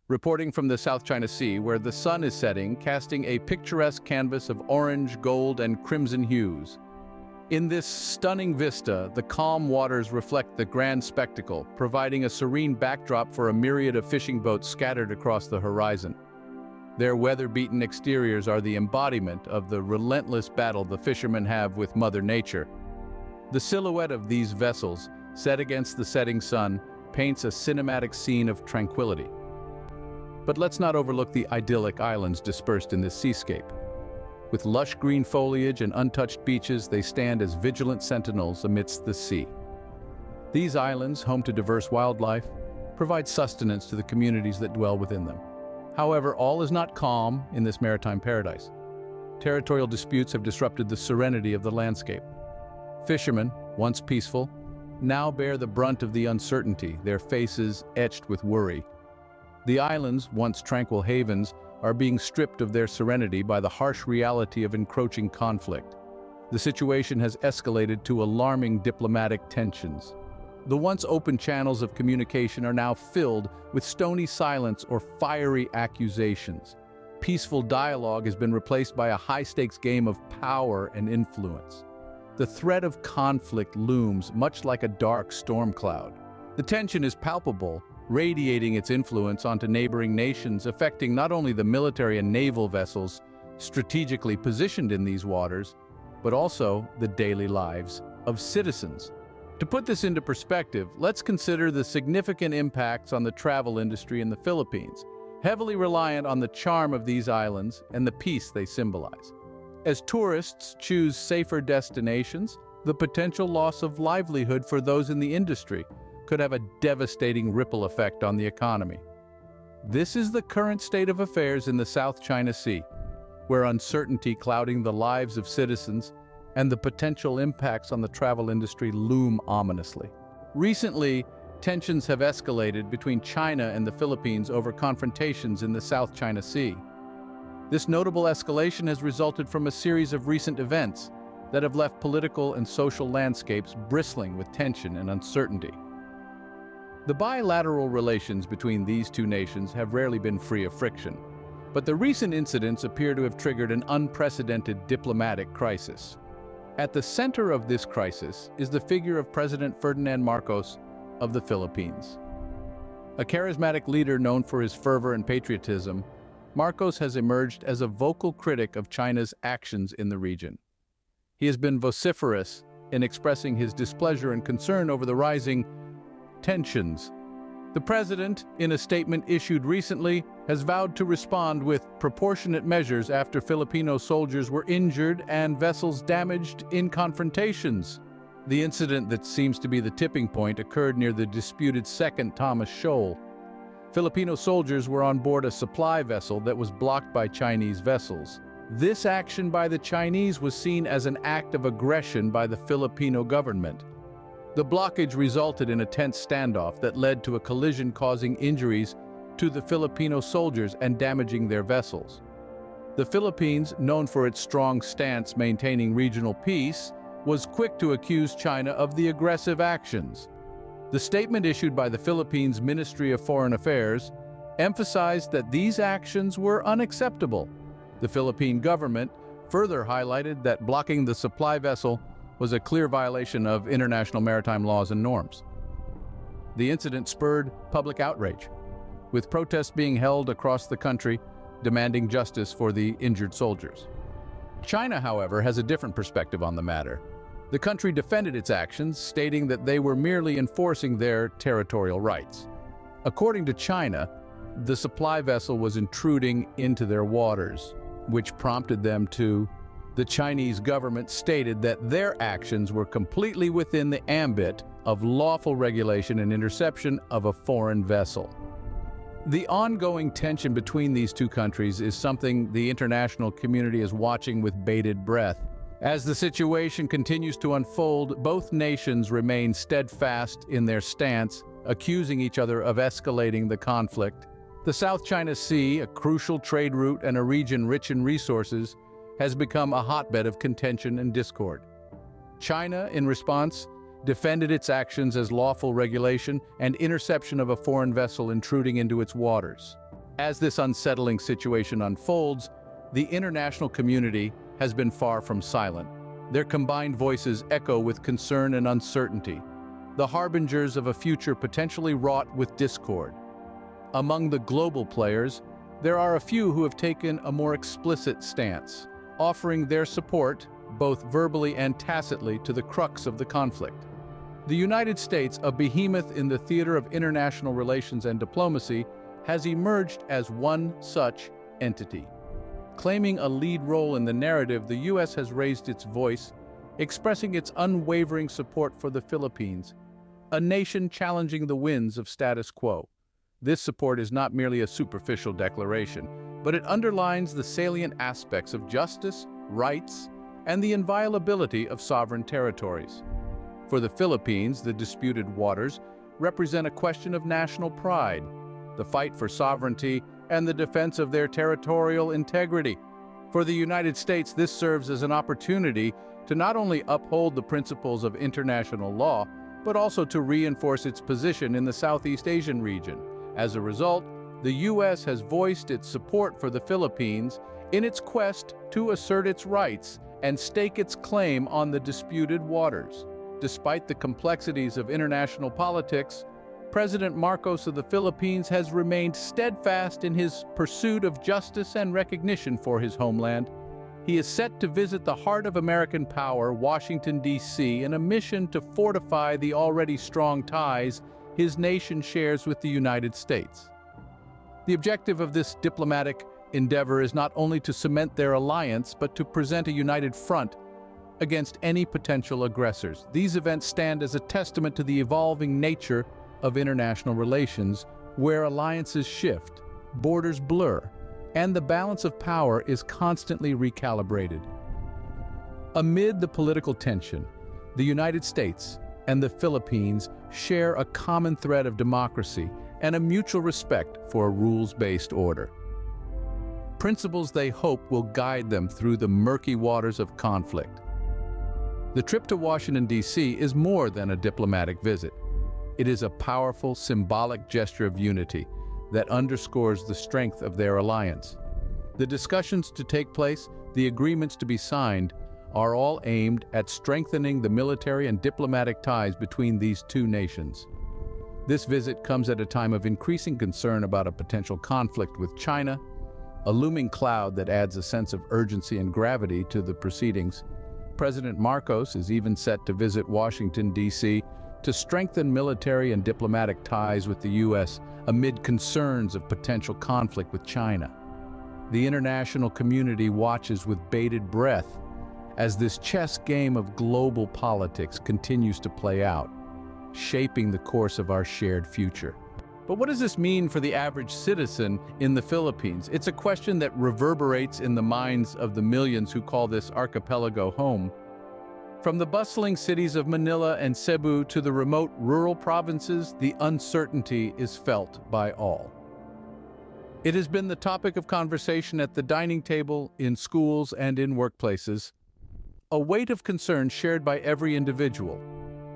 reporting from the South China Sea, where the sun is setting, casting a picturesque canvas of orange, gold, and crimson hues. In this stunning vista, the calm waters reflect the grand spectacle, providing a serene backdrop for a myriad of fishing boats scattered across the horizon. Their weather-beaten exteriors are the embodiment of the relentless battle the fishermen have with Mother Nature. The silhouette of these vessels, set against the setting sun, paints a cinematic scene of tranquility. But let's not overlook the idyllic islands dispersed in this seascape. With lush green foliage and untouched beaches, they stand as vigilant sentinels amidst the sea. These islands, home to diverse wildlife, provide sustenance to the communities that dwell within them. However, all is not calm in this maritime paradise. Territorial disputes have disrupted the serenity of the landscape. Fishermen, once peaceful, now bear the brunt of the uncertainty, their faces etched with worry. The islands, once tranquil havens, are being stripped of their serenity by the harsh reality of encroaching conflict. The situation has escalated to alarming diplomatic tensions. The once open channels of communication are now filled with stony silence or fiery accusations. Peaceful dialogue has been replaced by a high-stakes game of power and influence. The threat of conflict looms much like a dark storm cloud. The tension is palpable, radiating its influence onto neighboring nations, affecting not only the military and naval vessels strategically positioned in these waters, but also the daily lives of citizens. To put this into perspective, let's consider the significant impacts on the travel industry in the Philippines, heavily reliant on the charm of these islands and the peace they symbolize. As tourists choose safer destinations, the potential loss of livelihood for those in the industry could have a devastating ripple effect on the economy. This is the current state of affairs in the South China Sea, where uncertainty clouding the lives of citizens and the potential impacts on the travel industry loom ominously. Recently, tensions have escalated between China and the Philippines over confrontations in the South China Sea. This notable escalation has resulted from a series of recent events that have left political and social landscapes bristling with tension and uncertainty. The bilateral relations between these two nations have rarely been free of friction, but the recent incidents appear to have triggered an unprecedented diplomatic crisis. At the center of this crisis is the figure of President Ferdinand Marcos of the Philippines. A charismatic leader known for his fervor and patriotism, Marcos has emerged as a vocal critic of China's actions in the region. He has been vociferous in expressing his displeasure and concern over the rising tensions. The president, in a statement issued recently, has vowed to respond with proportionate measures after Filipino soldiers were injured and vessels damaged in confrontations. The incident that seems to be the tipping point occurred near the disputed Second Thomas Shoal. Filipino soldiers were on board a supply vessel that was blocked by Chinese vessels. This action by the Chinese was seen as an act of aggression by the Filipino government. The blockage resulted in a tense standoff that led to a collision causing injuries to the Filipino soldiers and damaging their vessels. The Philippines, known for its strong stance maintaining regional peace, was quick to accuse China of the aggressive actions. The statement issued by the Philippines Ministry of Foreign Affairs emphasized that these actions were unacceptable. The Philippine government further highlighted that blocking the supply vessel was a clear violation of international maritime laws and norms. The incident spurred public outrage, with protests being held across the country demanding justice for the injured soldiers. China, however, has a different perspective on the matter. The country defended its actions, stating that they were merely enforcing their territorial rights. According to China, the supply vessel was intruding into their waters, which prompted them to. The Chinese government stated that their actions were completely within the ambit of lawful regulation and interception of a foreign vessel. The ongoing tension between these two countries is something the international community is watching with bated breath. As the situation continues to unfold, both nations remain steadfast in their stance, accusing each other of escalating the conflict. The South China Sea, a crucial trade route and a region rich in resources, has become a hotbed of contention and discord. China, in response, defended its actions as lawful regulation and interception of a foreign vessel intruding into its waters. As this unsettling situation unfolds, the international community has been far from silent. Their combined voices echo with concern and uncertainty, the harbingers of a future potentially wrought with discord. Among the global players, there are a few who have taken a more explicit stance, offering their support, both verbally and tacitly, to the crux of the conflict. The United States, a behemoth in the theater of international relations and diplomacy, has emerged as one such entity. Claiming a lead role in the narrative, the U.S. has raised its voice, expressing its unwavering support for the Philippines, a nation challenging the winds of status quo. This support is not merely a superficial declaration, but it underlines the salient aspects of justice, rights, and the inviolability of sovereign territories. For the Philippines, the disputed waters represent a question of national pride, the fight for sovereignty, and the defense of their territorial integrity. For the United States, this serves as an opportunity to not only uphold the principles of international law, but also to reinforce its position in the Southeast Asian region. As a result, the U.S. has voiced its support for the Philippines in its quest to assert its rights and stake its claim on the disputed waters. Despite the complexities of international politics, President Marcos of the Philippines has remained steadfast in his pursuit of justice and recognition for his homeland. He is set to visit the heart of American power, Washington, D.C., in a mission to fortify the already strong ties his nation shares with the United States. The objective of this diplomatic endeavor is not only to cement their alliance, but to present a united front against any potential aggressors. These events stand as a testament to the evolving nature of international relations, where alliances shift, borders blur, and the balance of power is constantly recalibrated. Amid the political tension, the United States and the Philippines share a common thread of democracy and a mutual respect for a rules-based order. Principles they hope will guide them through the murky waters of conflict. The trip to Washington, D.C. is more than a diplomatic visit. It is a powerful, symbolic gesture of unity that underscores the strength of their alliance. The discussions to take place, the agreements to be signed, are all aimed at strengthening the military and diplomatic ties between these two nations. This visit comes at a time of increasing concern about a potential conflict with China, a looming cloud that adds a sense of urgency and gravity to the proceedings. President Marcos is even set to visit Washington, D.C., to strengthen military and diplomatic ties with the U.S. amid concerns of potential conflict with China. The international community watches with bated breath as this chess game of global politics continues to play out, shaping the course of our shared future. But what does this mean for the average citizen in the Philippines? It's a question that reverberates in the minds of the millions who call this archipelago home. From the bustling cities of Manila and Cebu to the remote rural provinces, the uncertainty is felt by all. It has been the topic of conversation at the dining table, in schools, and in workplaces, a weight of concern shared by every individual.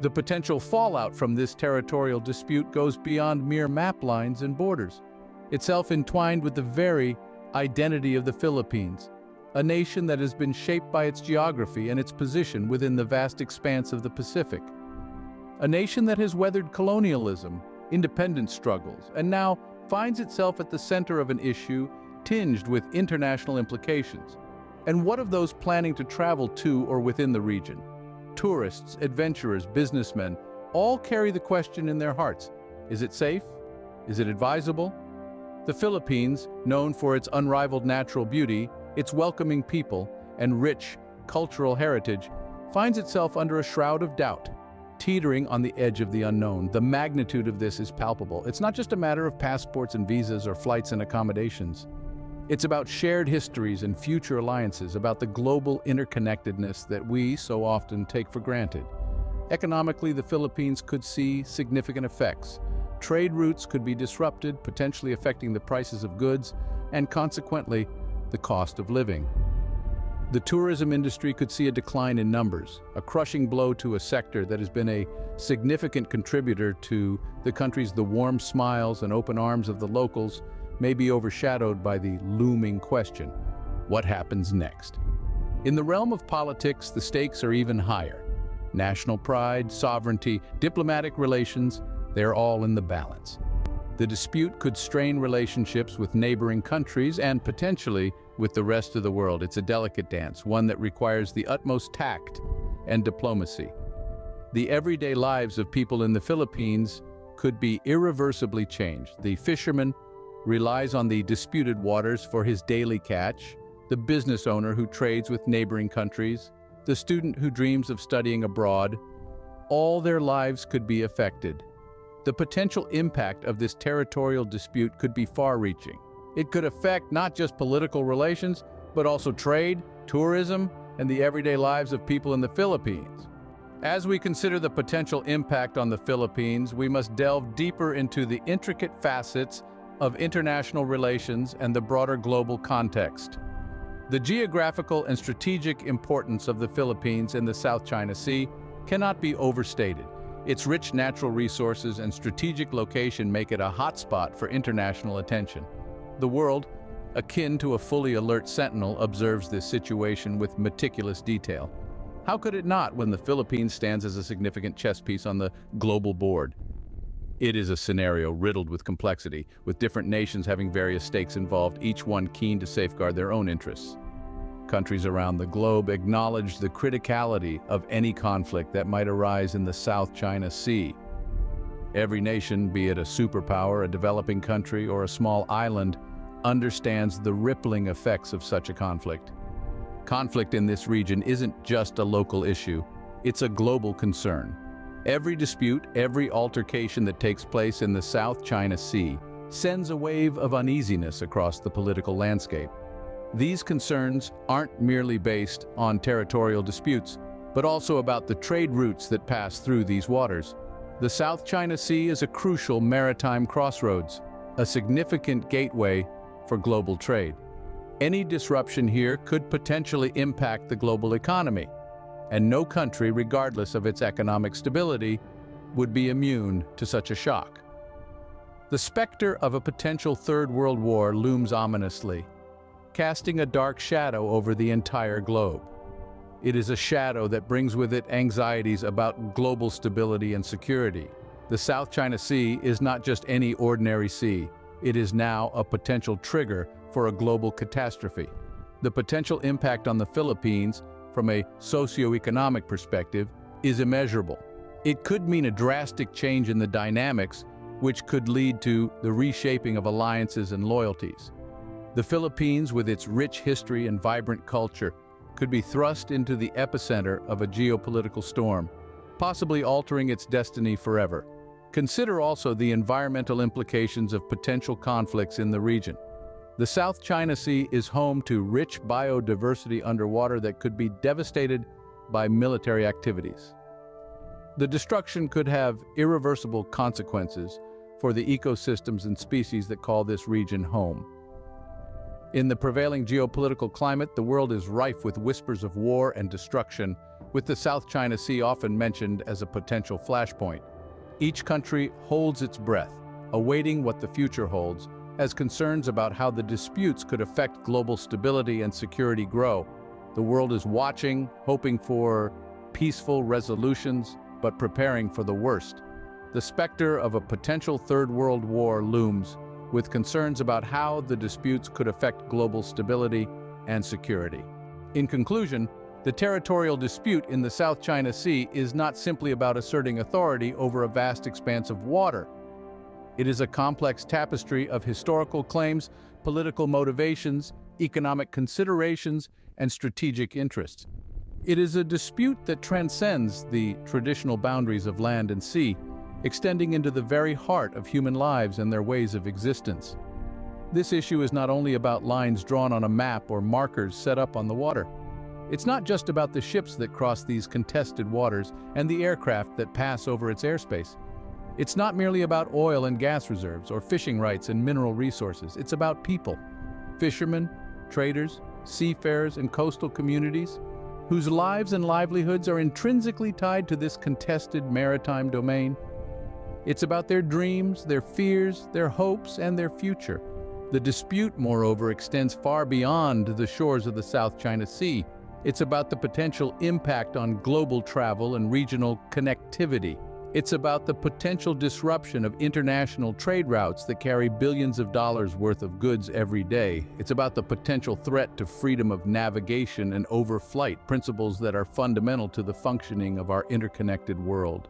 The potential fallout from this territorial dispute goes beyond mere map lines and borders, itself entwined with the very identity of the Philippines, a nation that has been shaped by its geography and its position within the vast expanse of the Pacific. A nation that has weathered colonialism, independence struggles, and now finds itself at the center of an issue tinged with international implications. And what of those planning to travel to or within the region? Tourists, adventurers, businessmen, all carry the question in their hearts. Is it safe? Is it advisable? The Philippines, known for its unrivaled natural beauty, its welcoming people, and rich cultural heritage, finds itself under a shroud of doubt, teetering on the edge of the unknown. The magnitude of this is palpable. It's not just a matter of passports and visas or flights and accommodations. It's about shared histories and future alliances, about the global interconnectedness that we so often take for granted. Economically, the Philippines could see significant effects. Trade routes could be disrupted, potentially affecting the prices of goods, and consequently, the cost of living. The tourism industry could see a decline in numbers, a crushing blow to a sector that has been a significant contributor to the country's the warm smiles and open arms of the locals, may be overshadowed by the looming question: what happens next? In the realm of politics, the stakes are even higher. National pride, sovereignty, diplomatic relations, they're all in the balance. The dispute could strain relationships with neighboring countries and potentially with the rest of the world. It's a delicate dance, one that requires the utmost tact and diplomacy. The everyday lives of people in the Philippines could be irreversibly changed. The fisherman relies on the disputed waters for his daily catch, the business owner who trades with neighboring countries, the student who dreams of studying abroad. All their lives could be affected. The potential impact of this territorial dispute could be far-reaching. It could affect not just political relations, but also trade, tourism, and the everyday lives of people in the Philippines. As we consider the potential impact on the Philippines, we must delve deeper into the intricate facets of international relations and the broader global context. The geographical and strategic importance of the Philippines in the South China Sea cannot be overstated. Its rich natural resources and strategic location make it a hotspot for international attention. The world, akin to a fully alert sentinel, observes this situation with meticulous detail. How could it not when the Philippines stands as a significant chess piece on the global board? It is a scenario riddled with complexity, with different nations having various stakes involved, each one keen to safeguard their own interests. Countries around the globe acknowledge the criticality of any conflict that might arise in the South China Sea. Every nation, be it a superpower, a developing country, or a small island, understands the rippling effects of such a conflict. Conflict in this region isn't just a local issue, it's a global concern. Every dispute, every altercation that takes place in the South China Sea sends a wave of uneasiness across the political landscape. These concerns aren't merely based on territorial disputes, but also about the trade routes that pass through these waters. The South China Sea is a crucial maritime crossroads, a significant gateway for global trade. Any disruption here could potentially impact the global economy, and no country, regardless of its economic stability, would be immune to such a shock. The specter of a potential Third World War looms ominously, casting a dark shadow over the entire globe. It is a shadow that brings with it anxieties about global stability and security. The South China Sea is not just any ordinary sea. It is now a potential trigger for a global catastrophe. The potential impact on the Philippines, from a socio-economic perspective, is immeasurable. It could mean a drastic change in the dynamics, which could lead to the reshaping of alliances and loyalties. The Philippines, with its rich history and vibrant culture, could be thrust into the epicenter of a geopolitical storm, possibly altering its destiny forever. Consider also the environmental implications of potential conflicts in the region. The South China Sea is home to rich biodiversity underwater that could be devastated by military activities. The destruction could have irreversible consequences for the ecosystems and species that call this region home. In the prevailing geopolitical climate, the world is rife with whispers of war and destruction, with the South China Sea often mentioned as a potential flashpoint. Each country holds its breath, awaiting what the future holds, as concerns about how the disputes could affect global stability and security grow. The world is watching, hoping for peaceful resolutions, but preparing for the worst. The specter of a potential Third World War looms, with concerns about how the disputes could affect global stability and security. In conclusion, the territorial dispute in the South China Sea is not simply about asserting authority over a vast expanse of water. It is a complex tapestry of historical claims, political motivations, economic considerations, and strategic interests. It is a dispute that transcends the traditional boundaries of land and sea, extending into the very heart of human lives and their ways of existence. This issue is not only about lines drawn on a map or markers set up on the water. It's not just about the ships that cross these contested waters and the aircraft that pass over its airspace. It's not merely about oil and gas reserves or fishing rights and mineral resources. It's about people, fishermen, traders, seafarers, and coastal communities whose lives and livelihoods are intrinsically tied to this contested maritime domain. It's about their dreams, their fears, their hopes, and their future. The dispute, moreover, extends far beyond the shores of the South China Sea. It's about the potential impact on global travel and regional connectivity. It's about the potential disruption of international trade routes that carry billions of dollars worth of goods every day. It's about the potential threat to freedom of navigation and overflight, principles that are fundamental to the functioning of our interconnected world.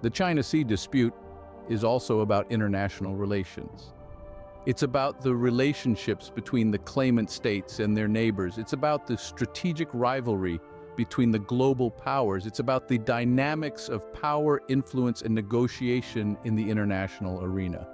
The China Sea dispute is also about international relations. It's about the relationships between the claimant states and their neighbors. It's about the strategic rivalry between the global powers. It's about the dynamics of power, influence, and negotiation in the international arena.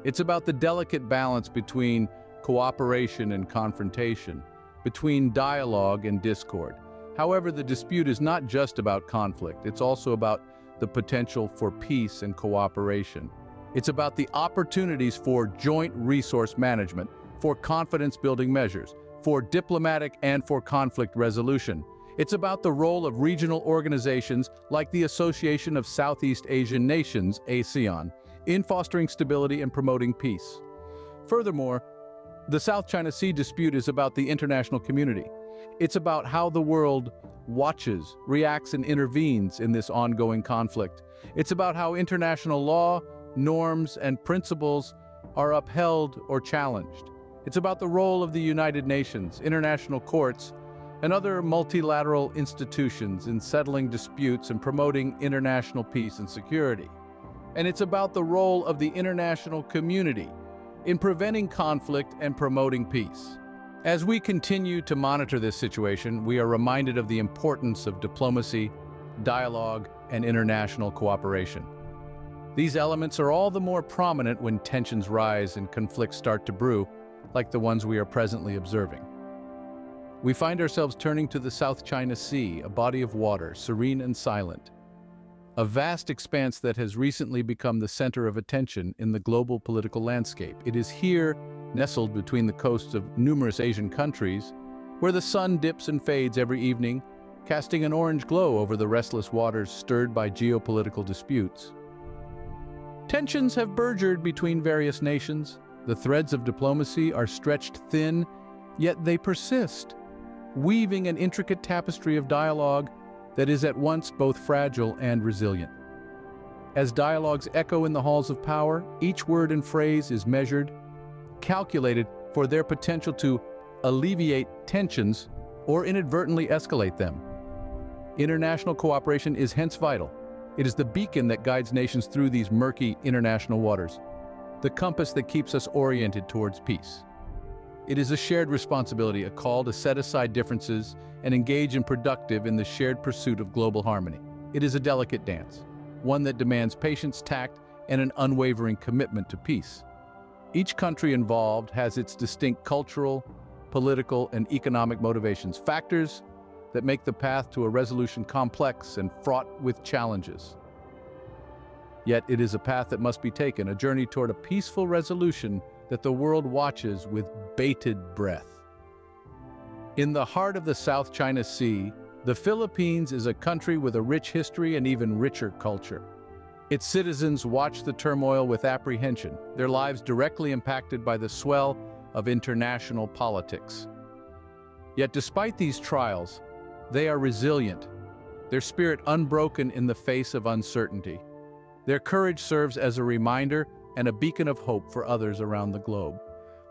It's about the delicate balance between cooperation and confrontation, between dialogue and discord. However, the dispute is not just about conflict. It's also about the potential for peace and cooperation. It's about the opportunities for joint resource management, for confidence-building measures, for diplomatic and for conflict resolution. It's about the role of regional organizations like the Association of Southeast Asian Nations, ASEAN, in fostering stability and promoting peace. Furthermore, the South China Sea dispute is about the international community. It's about how the world watches, reacts, and intervenes in this ongoing conflict. It's about how international law, norms, and principles are upheld or challenged. It's about the role of the United Nations, international courts, and other multilateral institutions in settling disputes and promoting international peace and security. And it's about the role of the international community in preventing conflict and promoting peace. As we continue to monitor this situation, we are reminded of the importance of diplomacy, dialogue, and international cooperation. These elements are all the more prominent when tensions rise and conflicts start to brew, like the ones we are presently observing. We find ourselves turning to the South China Sea, a body of water, serene and silent. A vast expanse that has recently become the center of attention in the global political landscape. It is here, nestled between the coasts of numerous Asian countries, where the sun dips and fades every evening, casting an orange glow over the restless waters stirred by geopolitical disputes. Tensions have burgeoned between various nations. The threads of diplomacy are stretched thin, yet they persist, weaving an intricate tapestry of dialogue that is at once both fragile and resilient. As dialogues echo in the halls of power, each word and phrase is measured, calculated for their potential to alleviate tensions or inadvertently escalate them. International cooperation is hence vital. It is the beacon that guides nations through these murky international waters, the compass that keeps us oriented towards peace. It is a shared responsibility, a call to set aside differences and engage in the shared pursuit of global harmony. It is a delicate dance, one that demands patience, tact, and an unwavering commitment to peace. Each country involved has its distinct cultural, political, and economic motivations, factors that make the path to a resolution complex and fraught with challenges. Yet it is a path that must be taken, a journey toward a peaceful resolution that the world watches with bated breath. In the heart of the South China Sea, the Philippines is a country with a rich history and even richer culture. Its citizens watch the turmoil with apprehension, their lives directly impacted by the swell of international politics. Yet despite these trials, they are resilient, their spirit unbroken in the face of uncertainty. Their courage serves as a reminder and a beacon of hope for others around the globe.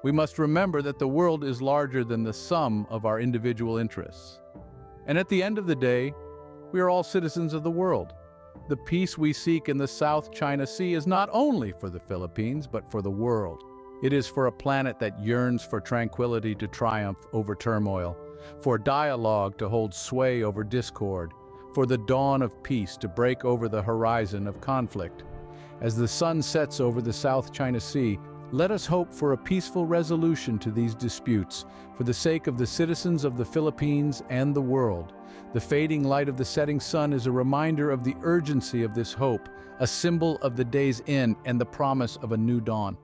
We must remember that the world is larger than the sum of our individual interests. And at the end of the day, we are all citizens of the world. The peace we seek in the South China Sea is not only for the Philippines, but for the world. It is for a planet that yearns for tranquility to triumph over turmoil, for dialogue to hold sway over discord, for the dawn of peace to break over the horizon of conflict. As the sun sets over the South China Sea, let us hope for a peaceful resolution to these disputes, for the sake of the citizens of the Philippines and the world. The fading light of the setting sun is a reminder of the urgency of this hope, a symbol of the day's end and the promise of a new dawn.